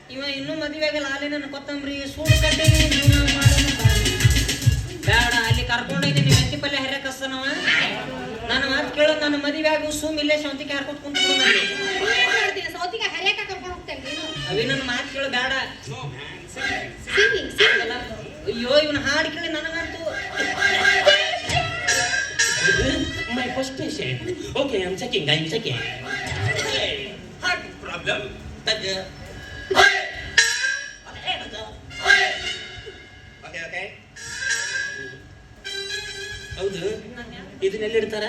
ಇವ ಇನ್ನೂ ಮದುವೆ ಆಗಲ್ಲ ಅಲ್ಲಿ ನನ್ನ ಕೊತ್ತಂಬರಿ ಸೂಟ್ ಕಟ್ಟಿ ಬೇಡ ಅಲ್ಲಿ ಕರ್ಕೊಂಡೋಗಿ ನೀವು ಎತ್ತಿ ಪಲ್ಯ ಹರಿಯಕ್ ಹಸ್ತಾನವ ನನ್ನ ಮಾತು ಕೇಳೋ ನನ್ನ ಮದುವೆ ಆಗು ಸುಮ್ ಇಲ್ಲೇ ಶಾಂತಿಗೆ ಹಾರ್ಕೊತ್ ಕುಂತ ಸೌತಿಗೆ ಹರಿಯಕ ಕರ್ಕೊಂಡು ಹೋಗ್ತೇನೆ ಅವಿ ನನ್ನ ಮಾತು ಕೇಳು ಬೇಡ ಅಯ್ಯೋ ಇವನ ಹಾಡು ಕೇಳಿ ನನಗಂತೂ My first patient. Okay, I'm checking. Hey, heart problem. Okay. ಹೌದು ಇದನ್ನೆಲ್ಲ ಇಡ್ತಾರ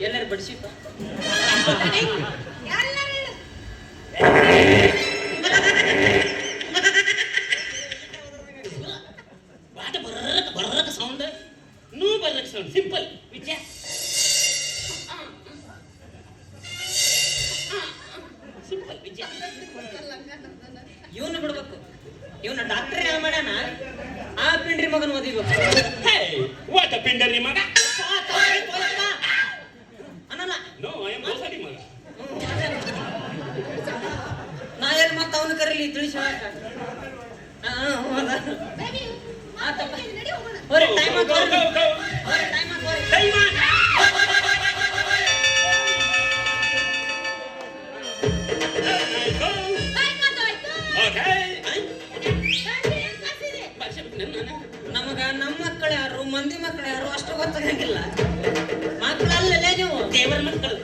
ಎಲ್ಲರೂ ಬಡಿಸಿಪ್ಪ ಬರ್ರಕ ಸೌಂಡ್ ನೂ ಬರ್ರಕ ಸೌಂಡ್ ಸಿಂಪಲ್ ವಿದ್ಯಾ ಸಿಂಪಲ್ ವಿದ್ಯಾ ಇವನು ಬಿಡ್ಬೇಕು ಇವನ ಡಾಕ್ಟರ್ ಯಾವ ಮಾಡ್ಯಾನ ಆ ಪಿಂಡ್ರಿ ಮಗನ ಓದಿಬೇಕು ಹೇ ವಾಟ್ ಅ ಪಿಂಡರ್ ಮಗ ಅನ್ನಲ್ಲ ನೋ ಐ ಆಮ್ ಗೋಸಡಿ ಮಗ ನಾ ಎಲ್ಲಿ ಮತ್ತೆ ಅವನು ಕರೀಲಿ ತಿಳಿಸಿ ಹೊರ ಟೈಮ್ ನಮಗ ನಮ್ಮ ಮಕ್ಕಳು ಯಾರು ಮಂದಿ ಮಕ್ಕಳು ಯಾರು ಅಷ್ಟು ಗೊತ್ತಾಗಂಗಿಲ್ಲ ಮಕ್ಕಳಲ್ಲೇ ನೀವು ದೇವರ ಮಕ್ಕಳು